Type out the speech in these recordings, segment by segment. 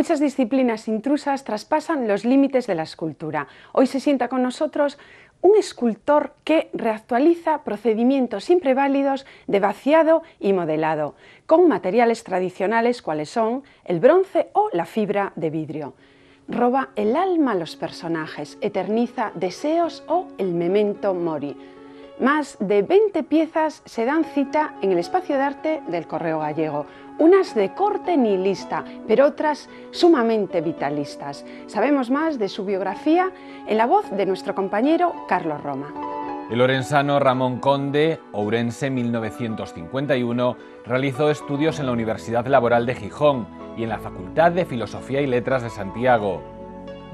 Muchas disciplinas intrusas traspasan los límites de la escultura. Hoy se sienta con nosotros un escultor que reactualiza procedimientos siempre válidos de vaciado y modelado, con materiales tradicionales cuales son el bronce o la fibra de vidrio. Roba el alma a los personajes, eterniza deseos o el memento mori. Más de 20 piezas se dan cita en el espacio de arte del Correo Gallego, unas de corte nihilista, pero otras sumamente vitalistas. Sabemos más de su biografía en la voz de nuestro compañero Carlos Roma. El orensano Ramón Conde, Ourense 1951, realizó estudios en la Universidad Laboral de Gijón y en la Facultad de Filosofía y Letras de Santiago.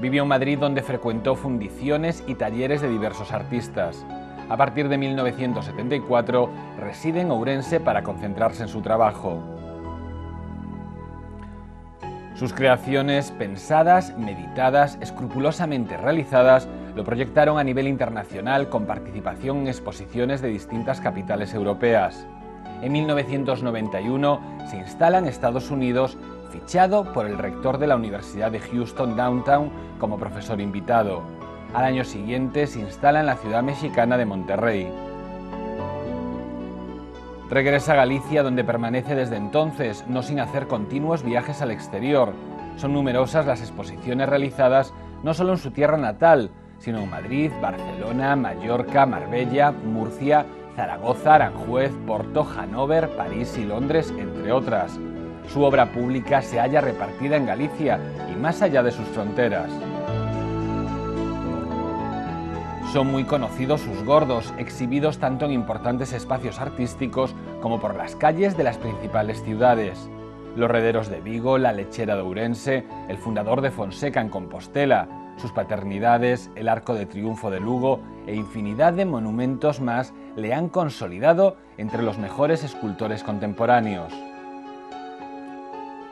Vivió en Madrid, donde frecuentó fundiciones y talleres de diversos artistas. A partir de 1974 reside en Ourense para concentrarse en su trabajo. Sus creaciones pensadas, meditadas, escrupulosamente realizadas, lo proyectaron a nivel internacional con participación en exposiciones de distintas capitales europeas. En 1991 se instala en Estados Unidos, fichado por el rector de la Universidad de Houston Downtown como profesor invitado. Al año siguiente se instala en la ciudad mexicana de Monterrey. Regresa a Galicia, donde permanece desde entonces, no sin hacer continuos viajes al exterior. Son numerosas las exposiciones realizadas no solo en su tierra natal, sino en Madrid, Barcelona, Mallorca, Marbella, Murcia, Zaragoza, Aranjuez, Porto, Hannover, París y Londres, entre otras. Su obra pública se halla repartida en Galicia y más allá de sus fronteras. Son muy conocidos sus gordos, exhibidos tanto en importantes espacios artísticos como por las calles de las principales ciudades. Los Rederos de Vigo, la Lechera de Ourense, el fundador de Fonseca en Compostela, sus paternidades, el Arco de Triunfo de Lugo e infinidad de monumentos más le han consolidado entre los mejores escultores contemporáneos.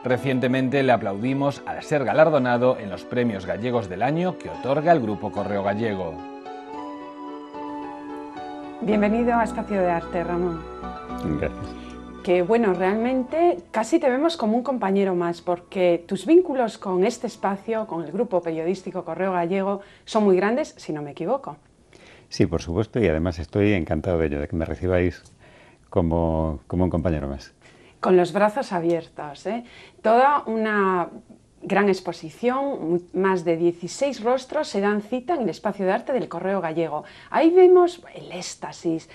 Recientemente le aplaudimos al ser galardonado en los Premios Gallegos del Año que otorga el Grupo Correo Gallego. Bienvenido a Espacio de Arte, Ramón. Gracias. Que bueno, realmente casi te vemos como un compañero más, porque tus vínculos con este espacio, con el grupo periodístico Correo Gallego, son muy grandes, si no me equivoco. Sí, por supuesto, y además estoy encantado de ello, de que me recibáis como un compañero más. Con los brazos abiertos, ¿eh? Toda una gran exposición, más de 16 rostros se dan cita en el espacio de arte del Correo Gallego. Ahí vemos el éxtasis,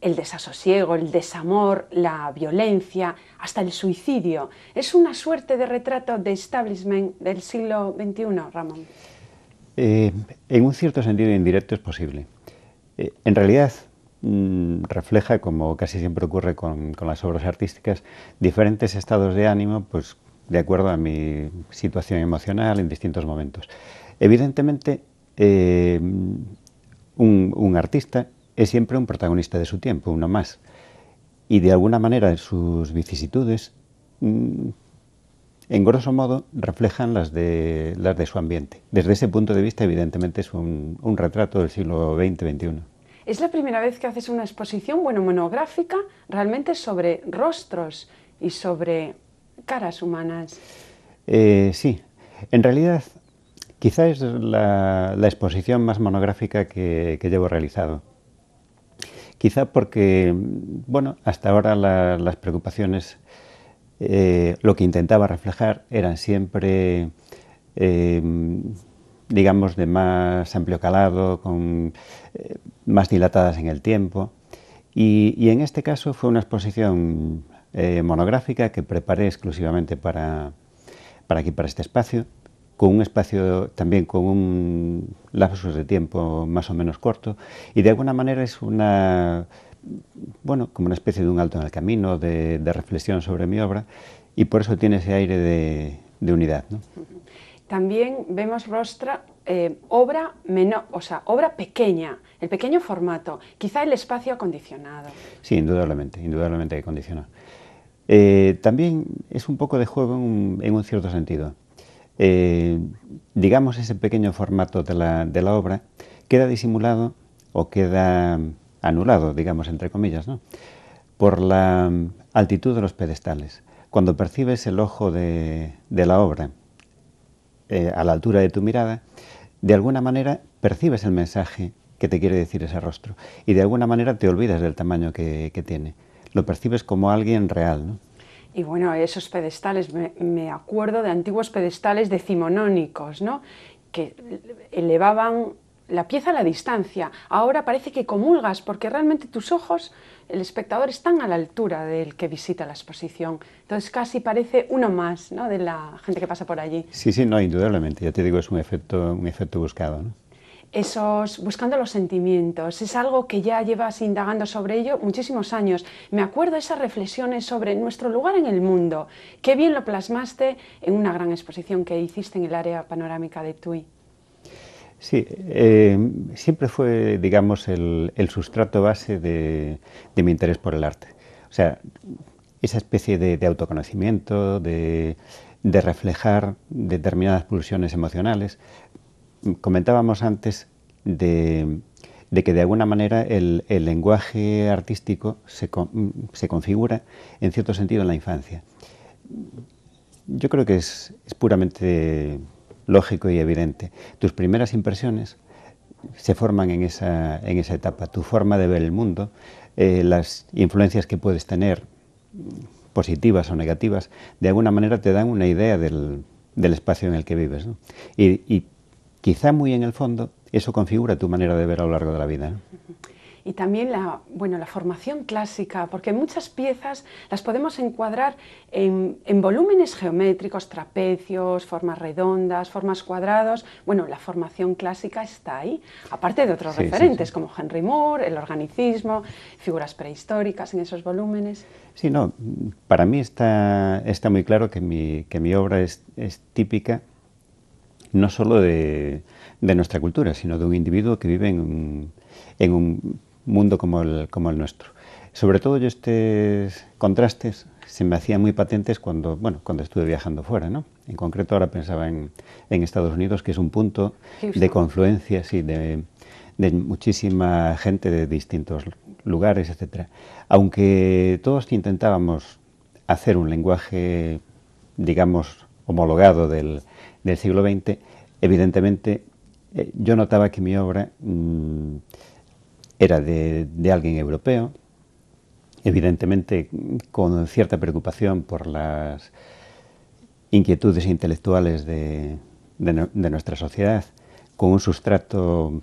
el desasosiego, el desamor, la violencia, hasta el suicidio. Es una suerte de retrato de establishment del siglo XXI, Ramón. En un cierto sentido indirecto es posible. En realidad refleja, como casi siempre ocurre con las obras artísticas, diferentes estados de ánimo, pues de acuerdo a mi situación emocional en distintos momentos. Evidentemente, un artista es siempre un protagonista de su tiempo, uno más. Y de alguna manera sus vicisitudes, en grosso modo, reflejan las de su ambiente. Desde ese punto de vista, evidentemente, es un retrato del siglo XX-XXI. Es la primera vez que haces una exposición, bueno, monográfica, realmente sobre rostros y sobre caras humanas. Sí, en realidad quizá es la exposición más monográfica que llevo realizado. Quizá porque, bueno, hasta ahora las preocupaciones, lo que intentaba reflejar eran siempre, digamos, de más amplio calado, más dilatadas en el tiempo. Y en este caso fue una exposición monográfica que preparé exclusivamente para este espacio, con un espacio también con un lapsus de tiempo más o menos corto, y de alguna manera es como una especie de un alto en el camino, de reflexión sobre mi obra, y por eso tiene ese aire de unidad, ¿no? También vemos obra menor, o sea, obra pequeña, el pequeño formato, quizá el espacio acondicionado. Sí, indudablemente que condiciona. También es un poco de juego en un cierto sentido. Digamos, ese pequeño formato de la obra queda disimulado o queda anulado, digamos, entre comillas, ¿no?, por la altitud de los pedestales. Cuando percibes el ojo de la obra a la altura de tu mirada, de alguna manera percibes el mensaje que te quiere decir ese rostro y de alguna manera te olvidas del tamaño que tiene. Lo percibes como alguien real, ¿no? Y bueno, esos pedestales, me acuerdo de antiguos pedestales decimonónicos, ¿no? Que elevaban la pieza a la distancia. Ahora parece que comulgas porque realmente tus ojos, el espectador, están a la altura del que visita la exposición. Entonces casi parece uno más, ¿no?, de la gente que pasa por allí. Sí, sí, no, indudablemente. Ya te digo, es un efecto buscado, ¿no? Buscando los sentimientos, es algo que ya llevas indagando sobre ello muchísimos años. Me acuerdo de esas reflexiones sobre nuestro lugar en el mundo. Qué bien lo plasmaste en una gran exposición que hiciste en el área panorámica de Tui. Sí, siempre fue, digamos, el sustrato base de mi interés por el arte. O sea, esa especie de autoconocimiento, de reflejar determinadas pulsiones emocionales. Comentábamos antes de que de alguna manera el lenguaje artístico se configura en cierto sentido en la infancia. Yo creo que es puramente lógico y evidente. Tus primeras impresiones se forman en esa etapa, tu forma de ver el mundo, las influencias que puedes tener, positivas o negativas, de alguna manera te dan una idea del espacio en el que vives, ¿no? Y quizá muy en el fondo eso configura tu manera de ver a lo largo de la vida, ¿no? Y también la formación clásica, porque muchas piezas las podemos encuadrar en volúmenes geométricos, trapecios, formas redondas, formas cuadrados. Bueno, la formación clásica está ahí, aparte de otros referentes como Henry Moore, el organicismo, figuras prehistóricas en esos volúmenes. Sí, no, para mí está muy claro que mi obra es típica no solo de nuestra cultura, sino de un individuo que vive en un mundo como el nuestro. Sobre todo estos contrastes se me hacían muy patentes cuando estuve viajando fuera, ¿no? En concreto ahora pensaba en Estados Unidos, que es un punto de confluencia, sí, de muchísima gente de distintos lugares, etc. Aunque todos intentábamos hacer un lenguaje, digamos, homologado del siglo XX, evidentemente yo notaba que mi obra era de alguien europeo, evidentemente con cierta preocupación por las inquietudes intelectuales de nuestra sociedad, con un sustrato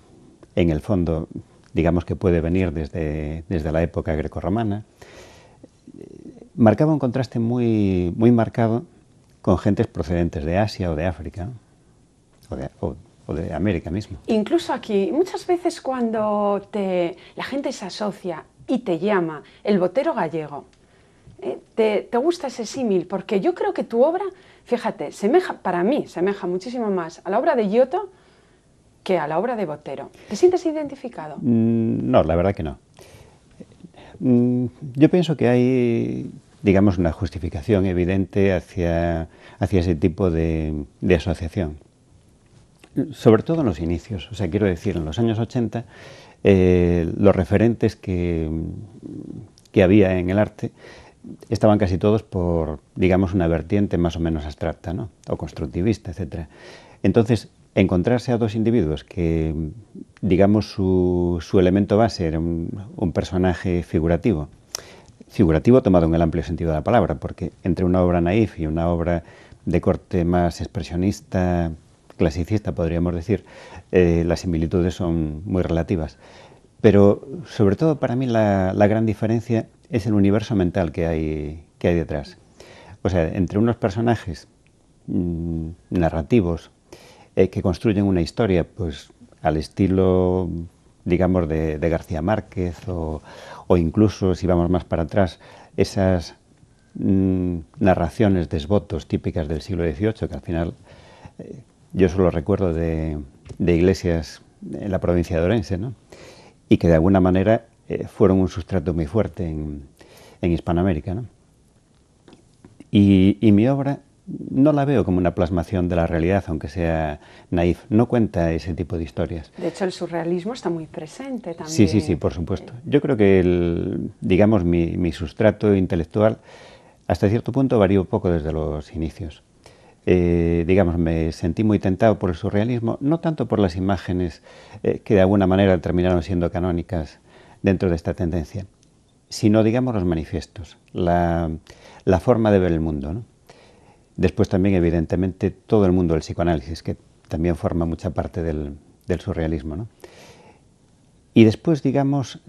en el fondo, digamos que puede venir desde la época grecorromana. Marcaba un contraste muy marcado con gentes procedentes de Asia o de África, ¿no? O de América mismo. Incluso aquí, muchas veces cuando la gente se asocia y te llama el botero gallego, te gusta ese símil, porque yo creo que tu obra, fíjate, para mí semeja muchísimo más a la obra de Giotto que a la obra de Botero. ¿Te sientes identificado? No, la verdad que no. Yo pienso que hay, digamos, una justificación evidente hacia ese tipo de asociación. Sobre todo en los inicios, o sea, quiero decir, en los años 80, los referentes que había en el arte estaban casi todos por, digamos, una vertiente más o menos abstracta, ¿no? O constructivista, etc. Entonces, encontrarse a dos individuos que, digamos, su elemento base era un personaje figurativo tomado en el amplio sentido de la palabra, porque entre una obra naif y una obra de corte más expresionista, clasicista, podríamos decir, las similitudes son muy relativas. Pero, sobre todo, para mí la gran diferencia es el universo mental que hay detrás. O sea, entre unos personajes narrativos que construyen una historia, pues, al estilo, digamos, de García Márquez o incluso, si vamos más para atrás, esas narraciones desvotos típicas del siglo XVIII, que al final yo solo recuerdo de iglesias en la provincia de Orense, ¿no? Y que de alguna manera fueron un sustrato muy fuerte en Hispanoamérica, ¿no? Y mi obra no la veo como una plasmación de la realidad, aunque sea naif. No cuenta ese tipo de historias. De hecho, el surrealismo está muy presente también. Sí, por supuesto. Yo creo que, digamos, mi sustrato intelectual hasta cierto punto varió un poco desde los inicios. digamos, me sentí muy tentado por el surrealismo, no tanto por las imágenes que de alguna manera terminaron siendo canónicas dentro de esta tendencia, sino, digamos, los manifiestos, la forma de ver el mundo, ¿no? Después también, evidentemente, todo el mundo del psicoanálisis, que también forma mucha parte del surrealismo, ¿no? Y después, digamos,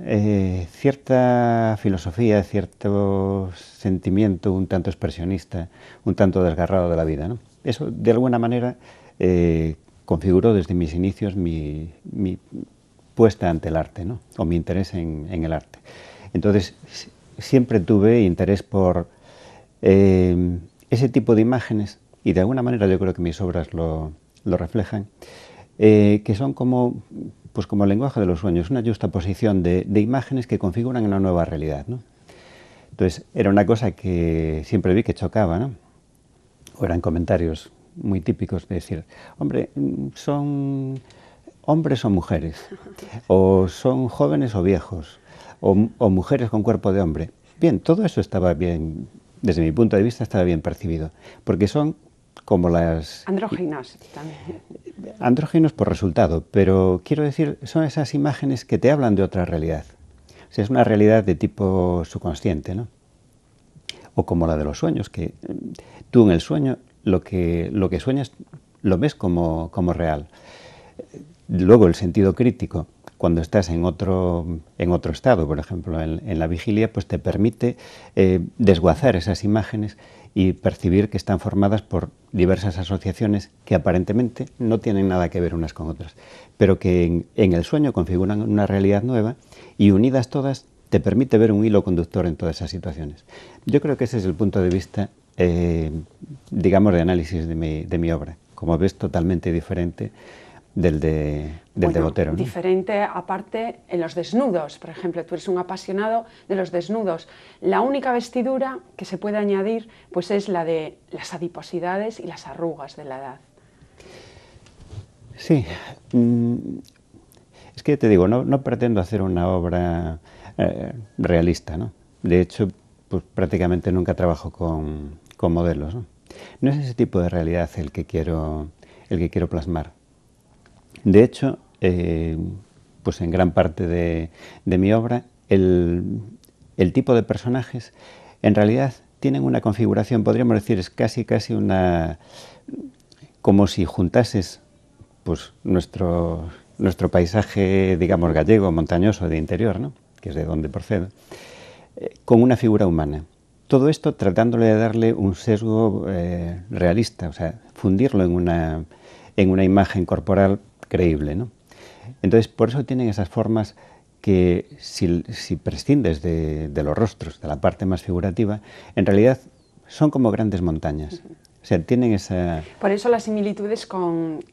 cierta filosofía, cierto sentimiento un tanto expresionista, un tanto desgarrado de la vida, ¿no? Eso, de alguna manera, configuró desde mis inicios mi puesta ante el arte, ¿no? O mi interés en el arte. Entonces, siempre tuve interés por ese tipo de imágenes, y de alguna manera yo creo que mis obras lo reflejan, que son como el lenguaje de los sueños, una juxtaposición de imágenes que configuran una nueva realidad, ¿no? Entonces, era una cosa que siempre vi que chocaba, ¿no? O eran comentarios muy típicos de decir, hombre, ¿son hombres o mujeres? ¿O son jóvenes o viejos? ¿O mujeres con cuerpo de hombre? Bien, todo eso estaba bien, desde mi punto de vista, estaba bien percibido, porque son como las... Andróginos también. Andróginos por resultado, pero quiero decir, son esas imágenes que te hablan de otra realidad. O sea, es una realidad de tipo subconsciente, ¿no? O como la de los sueños, que tú en el sueño lo que sueñas lo ves como real. Luego el sentido crítico, cuando estás en otro estado, por ejemplo, en la vigilia, pues te permite desguazar esas imágenes y percibir que están formadas por diversas asociaciones que aparentemente no tienen nada que ver unas con otras, pero que en el sueño configuran una realidad nueva y unidas todas te permite ver un hilo conductor en todas esas situaciones. Yo creo que ese es el punto de vista, digamos, de análisis de mi obra. Como ves, totalmente diferente del de Botero, ¿no? Diferente, aparte, en los desnudos. Por ejemplo, tú eres un apasionado de los desnudos. La única vestidura que se puede añadir pues es la de las adiposidades y las arrugas de la edad. Sí. Es que te digo, no pretendo hacer una obra realista, ¿no? De hecho, pues prácticamente nunca trabajo con modelos, ¿no? No es ese tipo de realidad el que quiero plasmar. De hecho, pues en gran parte de mi obra, el tipo de personajes en realidad tienen una configuración, podríamos decir, es casi una... como si juntases pues nuestro paisaje, digamos, gallego, montañoso, de interior, ¿no? Que es de donde procedo, con una figura humana. Todo esto tratándole de darle un sesgo realista, o sea, fundirlo en una imagen corporal creíble, ¿no? Entonces, por eso tienen esas formas que, si prescindes de los rostros, de la parte más figurativa, en realidad son como grandes montañas. O sea, tienen esa... Por eso las similitudes con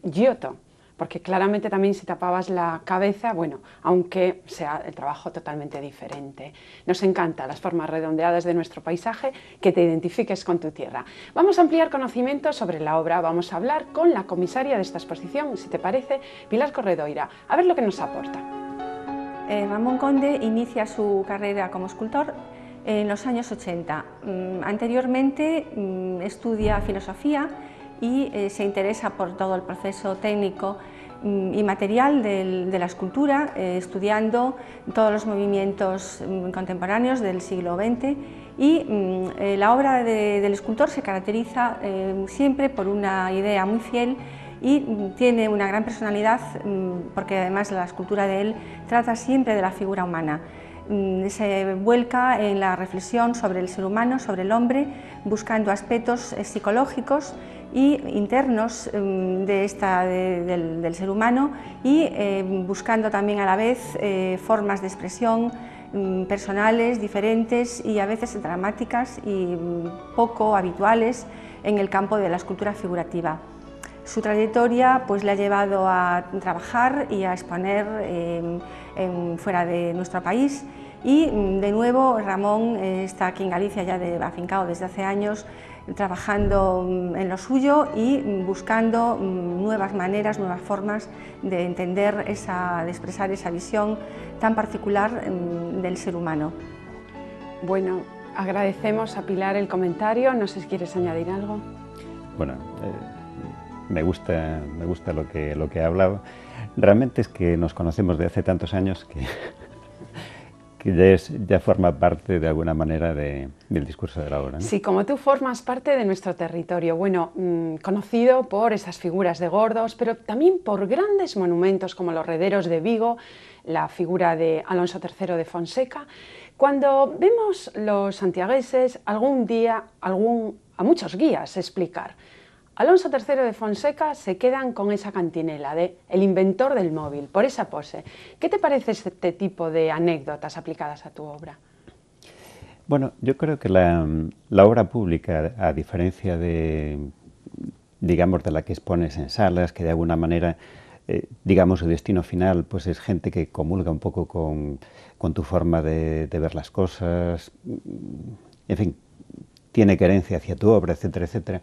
Giotto, porque claramente también si tapabas la cabeza, bueno, aunque sea el trabajo totalmente diferente. Nos encantan las formas redondeadas de nuestro paisaje, que te identifiques con tu tierra. Vamos a ampliar conocimientos sobre la obra, vamos a hablar con la comisaria de esta exposición, si te parece, Pilar Corredoira, a ver lo que nos aporta. Ramón Conde inicia su carrera como escultor en los años 80. Anteriormente estudia filosofía y se interesa por todo el proceso técnico y material de la escultura, estudiando todos los movimientos contemporáneos del siglo XX, y la obra del escultor se caracteriza siempre por una idea muy fiel y tiene una gran personalidad, porque además la escultura de él trata siempre de la figura humana. Se vuelca en la reflexión sobre el ser humano, sobre el hombre, buscando aspectos psicológicos y internos del ser humano, y buscando también a la vez formas de expresión personales, diferentes y a veces dramáticas y poco habituales en el campo de la escultura figurativa. Su trayectoria pues le ha llevado a trabajar y a exponer fuera de nuestro país, y de nuevo Ramón está aquí en Galicia ya afincado desde hace años, trabajando en lo suyo y buscando nuevas maneras, nuevas formas de entender, de expresar esa visión tan particular del ser humano. Bueno, agradecemos a Pilar el comentario, no sé si quieres añadir algo. bueno, me gusta lo que ha hablado. Realmente es que nos conocemos de hace tantos años que ya forma parte de alguna manera del discurso de la obra, ¿no? Sí, como tú formas parte de nuestro territorio, bueno, conocido por esas figuras de gordos, pero también por grandes monumentos como los Rederos de Vigo, la figura de Alonso III de Fonseca. Cuando vemos los santiagueses algún día a muchos guías explicar: Alonso III de Fonseca, se quedan con esa cantinela de el inventor del móvil, por esa pose. ¿Qué te parece este tipo de anécdotas aplicadas a tu obra? Bueno, yo creo que la obra pública, a diferencia digamos, de la que expones en salas, que de alguna manera, digamos, su destino final, pues es gente que comulga un poco con tu forma de ver las cosas, en fin, tiene querencia hacia tu obra, etcétera, etcétera.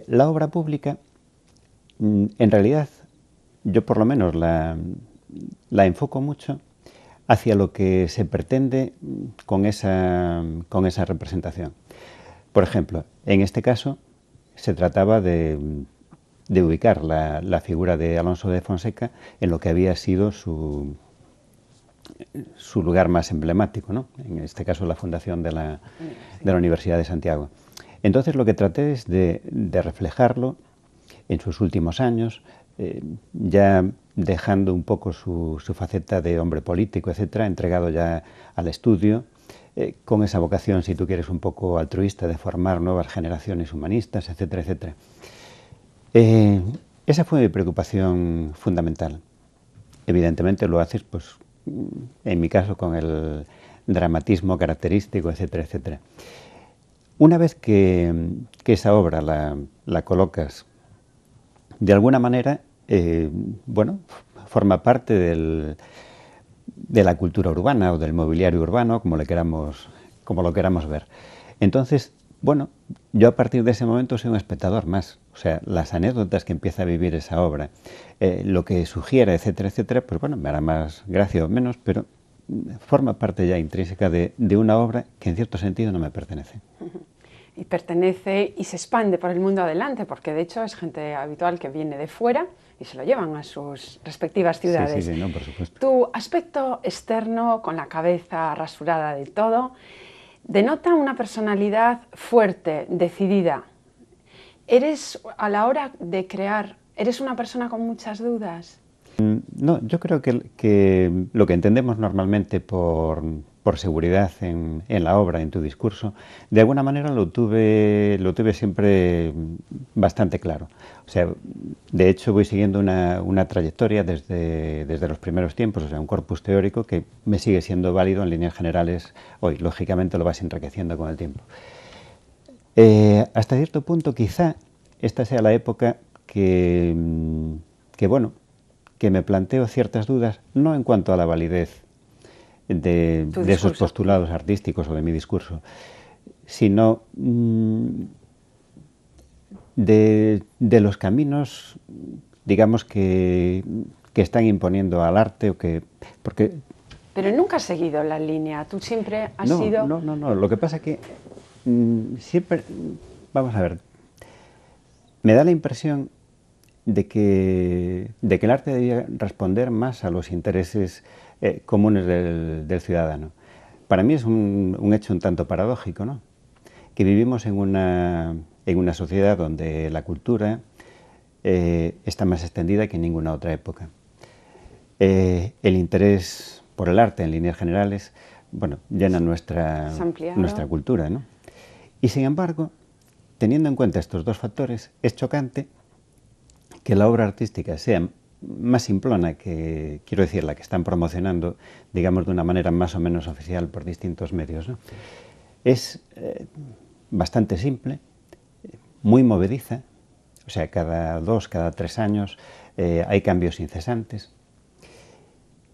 La obra pública, en realidad, yo por lo menos la enfoco mucho hacia lo que se pretende con esa representación. Por ejemplo, en este caso se trataba de ubicar la figura de Alonso de Fonseca en lo que había sido su lugar más emblemático, ¿no? En este caso la fundación de la Universidad de Santiago. Entonces lo que traté es de reflejarlo en sus últimos años, ya dejando un poco su faceta de hombre político, etcétera, entregado ya al estudio, con esa vocación, si tú quieres, un poco altruista de formar nuevas generaciones humanistas, etcétera, etcétera. Esa fue mi preocupación fundamental. Evidentemente lo haces, pues, en mi caso, con el dramatismo característico, etcétera, etcétera. Una vez que esa obra la colocas de alguna manera, bueno, forma parte de la cultura urbana o del mobiliario urbano, como lo queramos ver. Entonces, bueno, yo a partir de ese momento soy un espectador más. O sea, las anécdotas que empieza a vivir esa obra, lo que sugiere, etcétera, etcétera, pues bueno, me hará más gracia o menos, pero forma parte ya intrínseca de una obra que en cierto sentido no me pertenece. Y pertenece y se expande por el mundo adelante, porque de hecho es gente habitual que viene de fuera y se lo llevan a sus respectivas ciudades. Sí, no, por supuesto. Tu aspecto externo, con la cabeza rasurada del todo, denota una personalidad fuerte, decidida. ¿Eres, a la hora de crear, eres una persona con muchas dudas? No, yo creo que lo que entendemos normalmente por seguridad en la obra, en tu discurso, de alguna manera lo tuve siempre bastante claro. O sea, de hecho voy siguiendo una trayectoria desde los primeros tiempos, o sea, un corpus teórico que me sigue siendo válido en líneas generales hoy. Lógicamente lo vas enriqueciendo con el tiempo. Hasta cierto punto quizá esta sea la época que me planteo ciertas dudas, no en cuanto a la validez de esos postulados artísticos o de mi discurso, sino de los caminos, digamos, que están imponiendo al arte, porque... Pero nunca has seguido la línea, tú siempre has sido... No, lo que pasa es que siempre, vamos a ver, me da la impresión de que el arte debía responder más a los intereses comunes del ciudadano. Para mí es un hecho un tanto paradójico, ¿no? Que vivimos en una sociedad donde la cultura está más extendida que en ninguna otra época. El interés por el arte, en líneas generales, bueno, llena nuestra cultura, ¿no? Y sin embargo, teniendo en cuenta estos dos factores, es chocante que la obra artística sea más simplona que, quiero decir, la que están promocionando, digamos, de una manera más o menos oficial por distintos medios, ¿no? Es bastante simple, muy movediza, o sea, cada 2, cada 3 años hay cambios incesantes.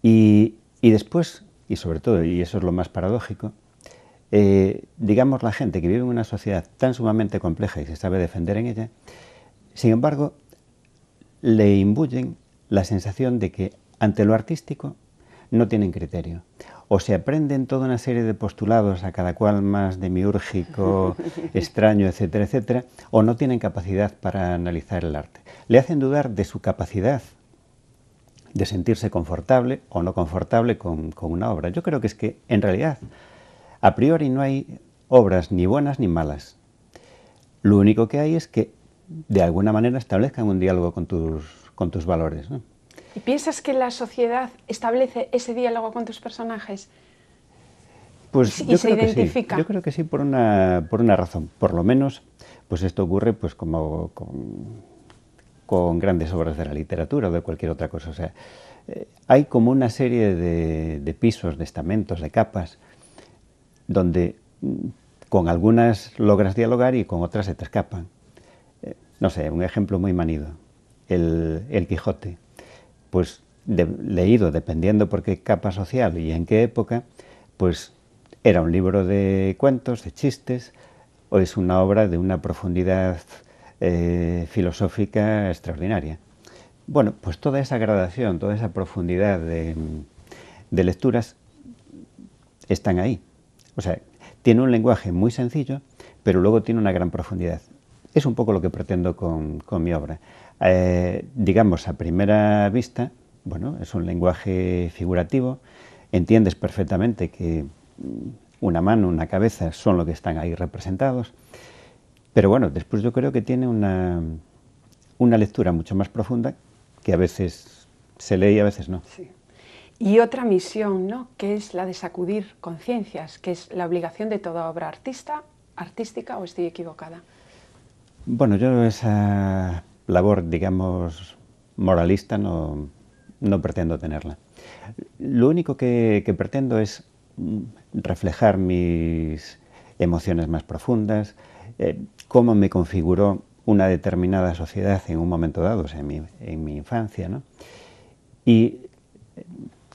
Y después, y sobre todo, y eso es lo más paradójico, digamos, la gente que vive en una sociedad tan sumamente compleja y se sabe defender en ella, sin embargo, le imbuyen la sensación de que ante lo artístico no tienen criterio. o se aprenden toda una serie de postulados, a cada cual más demiúrgico, extraño, etcétera, etcétera, o no tienen capacidad para analizar el arte. Le hacen dudar de su capacidad de sentirse confortable o no confortable con una obra. Yo creo que es que, en realidad, a priori no hay obras ni buenas ni malas. Lo único que hay es que, de alguna manera, establezcan un diálogo con tus valores, ¿no? ¿Y piensas que la sociedad establece ese diálogo con tus personajes? Pues ¿Y se identifica? Sí. Yo creo que sí, por una razón. Por lo menos, pues esto ocurre pues como con grandes obras de la literatura o de cualquier otra cosa. O sea, hay como una serie de pisos, de estamentos, de capas, donde con algunas logras dialogar y con otras se te escapan. No sé, un ejemplo muy manido, el Quijote. Pues leído, dependiendo por qué capa social y en qué época, pues era un libro de cuentos, de chistes, o es una obra de una profundidad filosófica extraordinaria. Bueno, pues toda esa gradación, toda esa profundidad de lecturas están ahí. O sea, tiene un lenguaje muy sencillo, pero luego tiene una gran profundidad. Es un poco lo que pretendo con mi obra. Digamos, a primera vista, bueno, es un lenguaje figurativo, entiendes perfectamente que una mano, una cabeza son lo que están ahí representados, pero bueno, después yo creo que tiene una lectura mucho más profunda que a veces se lee y a veces no. Sí. Y otra misión, ¿no?, que es la de sacudir conciencias, que es la obligación de toda obra artística, ¿o estoy equivocada? Bueno, yo esa labor, digamos, moralista no pretendo tenerla. Lo único que pretendo es reflejar mis emociones más profundas, cómo me configuró una determinada sociedad en un momento dado, o sea, en mi infancia, ¿no? Y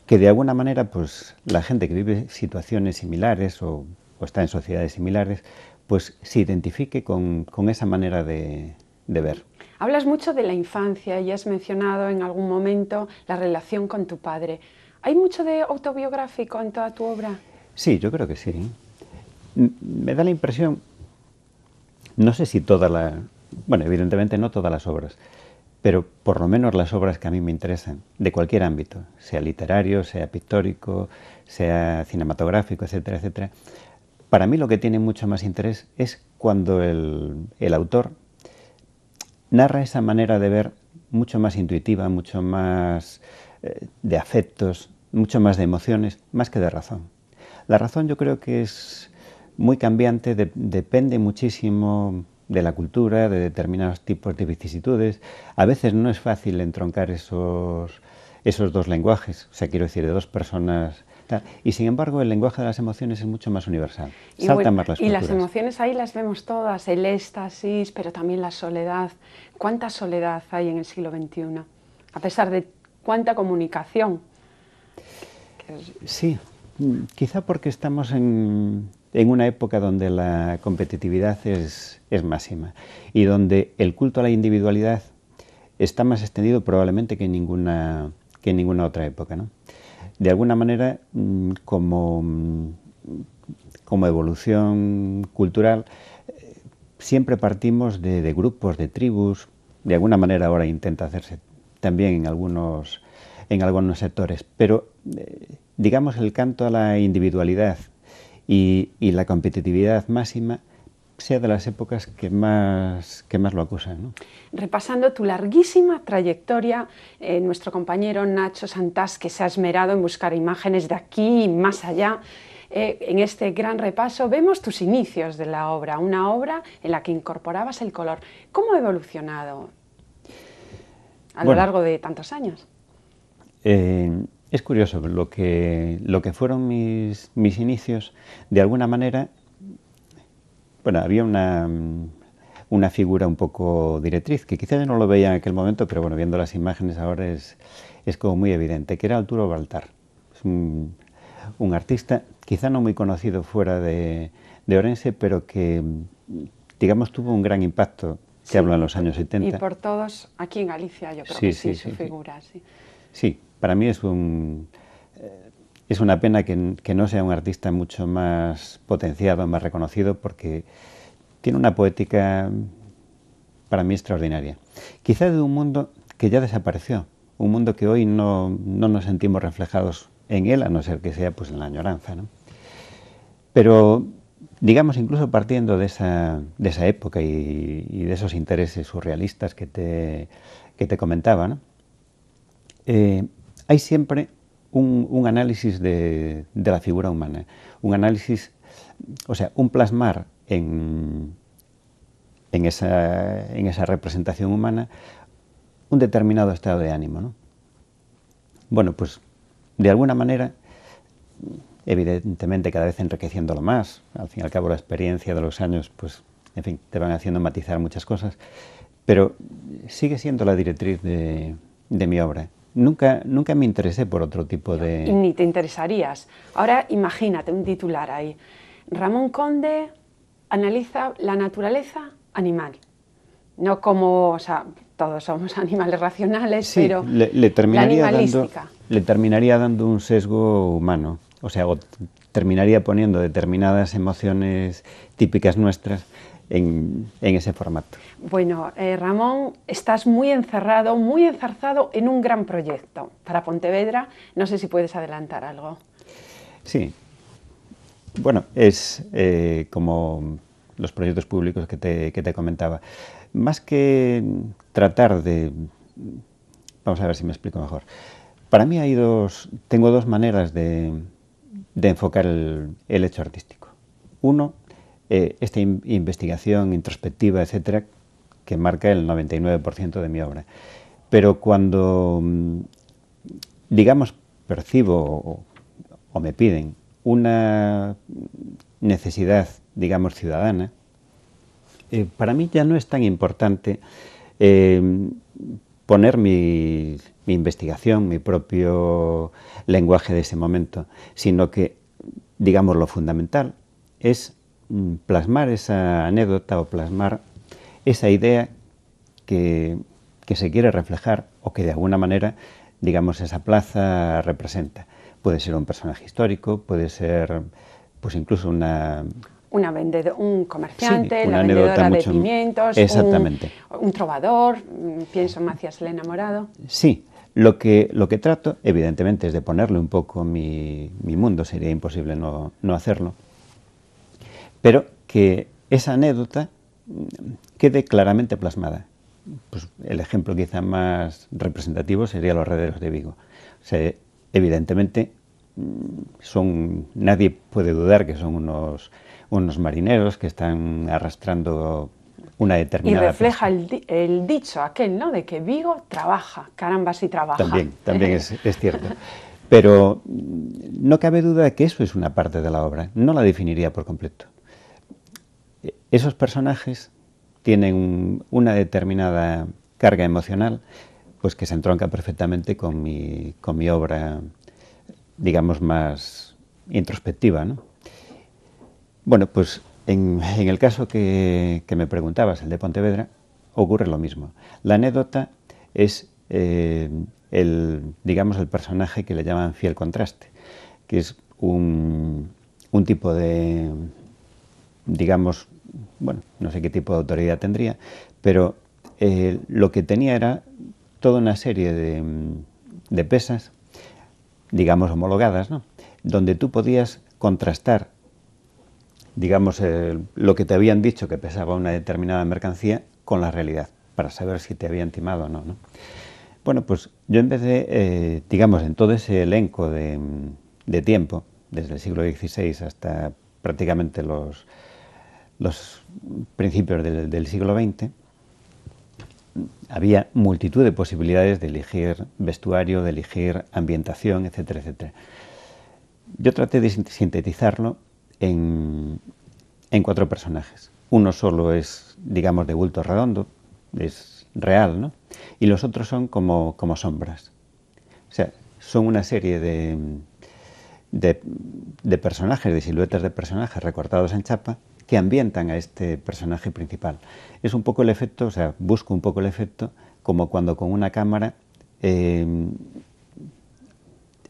que de alguna manera, pues, la gente que vive situaciones similares o está en sociedades similares, pues se identifique con esa manera de ver. Hablas mucho de la infancia y has mencionado en algún momento la relación con tu padre. ¿Hay mucho de autobiográfico en toda tu obra? Sí, yo creo que sí. Me da la impresión, no sé si bueno, evidentemente no todas las obras, pero por lo menos las obras que a mí me interesan, de cualquier ámbito, sea literario, sea pictórico, sea cinematográfico, etcétera, etcétera. Para mí lo que tiene mucho más interés es cuando el autor narra esa manera de ver mucho más intuitiva, mucho más de afectos, mucho más de emociones, más que de razón. La razón yo creo que es muy cambiante, depende muchísimo de la cultura, de determinados tipos de vicisitudes. A veces no es fácil entroncar esos dos lenguajes, o sea, quiero decir, de dos personas. Y sin embargo, el lenguaje de las emociones es mucho más universal. Saltan más las culturas. Y las emociones ahí las vemos todas, el éxtasis, pero también la soledad. ¿Cuánta soledad hay en el siglo XXI? A pesar de cuánta comunicación. Sí, quizá porque estamos en una época donde la competitividad es máxima y donde el culto a la individualidad está más extendido probablemente que en ninguna otra época, ¿no? De alguna manera, como evolución cultural, siempre partimos de grupos, de tribus. De alguna manera ahora intenta hacerse también en algunos sectores, pero digamos el canto a la individualidad y la competitividad máxima sea de las épocas que más lo acusan, ¿no? Repasando tu larguísima trayectoria, nuestro compañero Nacho Santás, que se ha esmerado en buscar imágenes de aquí y más allá, en este gran repaso vemos tus inicios de la obra, una obra en la que incorporabas el color. ¿Cómo ha evolucionado a lo largo de tantos años? Es curioso, lo que fueron mis inicios, de alguna manera, bueno, había una figura un poco directriz, que quizás yo no lo veía en aquel momento, pero bueno, viendo las imágenes ahora es como muy evidente, que era Arturo Baltar. Es un artista, quizá no muy conocido fuera de Orense, pero que, digamos, tuvo un gran impacto, que hablo en los años 70. Y por todos, aquí en Galicia, yo creo que sí, su figura. Sí. Sí, para mí es es una pena que no sea un artista mucho más potenciado, más reconocido, porque tiene una poética para mí extraordinaria. Quizá de un mundo que ya desapareció, un mundo que hoy no nos sentimos reflejados en él, a no ser que sea pues en la añoranza, ¿no? Pero, digamos, incluso partiendo de esa época y de esos intereses surrealistas que te comentaba, ¿no? Hay siempre un análisis de la figura humana, un análisis, o sea, un plasmar en esa representación humana un determinado estado de ánimo, ¿no? Bueno, pues de alguna manera, evidentemente cada vez enriqueciéndolo más, al fin y al cabo la experiencia de los años, pues, en fin, te van haciendo matizar muchas cosas, pero sigue siendo la directriz de mi obra. Nunca me interesé por otro tipo de... Y ni te interesarías. Ahora imagínate un titular ahí. Ramón Conde analiza la naturaleza animal. No como, o sea, todos somos animales racionales, sí, pero le terminaría la animalística. Le terminaría dando un sesgo humano. O sea, terminaría poniendo determinadas emociones típicas nuestras en ese formato. Bueno, Ramón, estás muy encerrado, muy enzarzado en un gran proyecto para Pontevedra. No sé si puedes adelantar algo. Sí. Bueno, es como los proyectos públicos que te comentaba. Más que tratar de... Vamos a ver si me explico mejor. Para mí tengo dos maneras de enfocar el hecho artístico. Uno, esta investigación introspectiva, etcétera, que marca el 99% de mi obra. Pero cuando, digamos, percibo o me piden una necesidad, digamos, ciudadana, para mí ya no es tan importante poner mi investigación, mi propio lenguaje de ese momento, sino que, digamos, lo fundamental es plasmar esa anécdota o plasmar esa idea que se quiere reflejar o que de alguna manera, digamos, esa plaza representa. Puede ser un personaje histórico, puede ser pues incluso un comerciante, sí, la vendedora de pimientos, exactamente. Un trovador, pienso en Macías el Enamorado. Sí, lo que trato, evidentemente, es de ponerle un poco mi mundo, sería imposible no hacerlo, pero que esa anécdota quede claramente plasmada. Pues el ejemplo quizá más representativo sería los Herederos de Vigo. O sea, evidentemente, nadie puede dudar que son unos marineros que están arrastrando una determinada... Y refleja el dicho aquel, ¿no?, de que Vigo trabaja, caramba si trabaja. También es cierto. Pero no cabe duda de que eso es una parte de la obra, no la definiría por completo. Esos personajes tienen una determinada carga emocional, pues que se entronca perfectamente con mi obra, digamos, más introspectiva, ¿no? Bueno, pues en el caso que me preguntabas, el de Pontevedra, ocurre lo mismo. La anécdota es digamos, el personaje que le llaman fiel contraste, que es un tipo de, digamos, bueno, no sé qué tipo de autoridad tendría, pero lo que tenía era toda una serie de pesas, digamos, homologadas, ¿no?, donde tú podías contrastar, digamos, lo que te habían dicho que pesaba una determinada mercancía con la realidad, para saber si te habían timado o no, ¿no? Bueno, pues yo en vez de, digamos, en todo ese elenco de tiempo, desde el siglo XVI hasta prácticamente los principios del siglo XX, había multitud de posibilidades de elegir vestuario, de elegir ambientación, etcétera, etcétera. Yo traté de sintetizarlo en 4 personajes. Uno solo es, digamos, de bulto redondo, es real, ¿no? Y los otros son como sombras. O sea, son una serie de personajes, de siluetas de personajes recortados en chapa que ambientan a este personaje principal. Es un poco el efecto, o sea, busco un poco el efecto como cuando con una cámara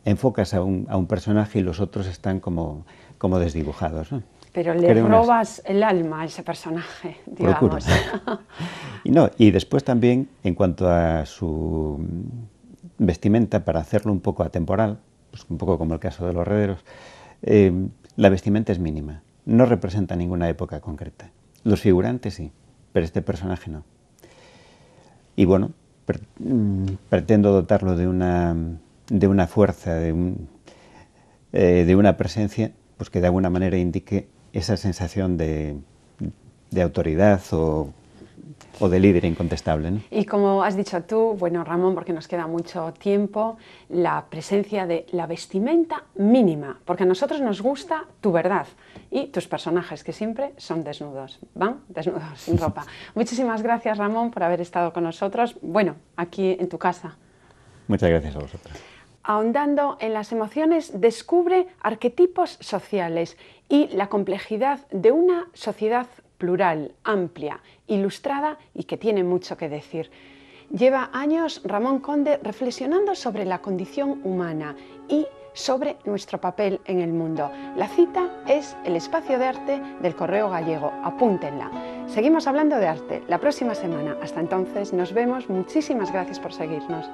enfocas a un personaje y los otros están como desdibujados, ¿no? Pero le robas el alma a ese personaje, digamos. Y después también, en cuanto a su vestimenta, para hacerlo un poco atemporal, pues un poco como el caso de los Herederos, la vestimenta es mínima, no representa ninguna época concreta. Los figurantes sí, pero este personaje no. Y bueno, pretendo dotarlo de una fuerza, de una presencia, pues que de alguna manera indique esa sensación de autoridad o de líder incontestable, ¿no? Y como has dicho tú, bueno, Ramón, porque nos queda mucho tiempo, la presencia de la vestimenta mínima, porque a nosotros nos gusta tu verdad y tus personajes, que siempre son desnudos, van desnudos, sin ropa. Muchísimas gracias, Ramón, por haber estado con nosotros, bueno, aquí en tu casa. Muchas gracias a vosotros. Ahondando en las emociones, descubre arquetipos sociales y la complejidad de una sociedad plural, amplia, ilustrada y que tiene mucho que decir. Lleva años Ramón Conde reflexionando sobre la condición humana y sobre nuestro papel en el mundo. La cita es el espacio de arte del Correo Gallego. Apúntenla. Seguimos hablando de arte la próxima semana. Hasta entonces nos vemos. Muchísimas gracias por seguirnos.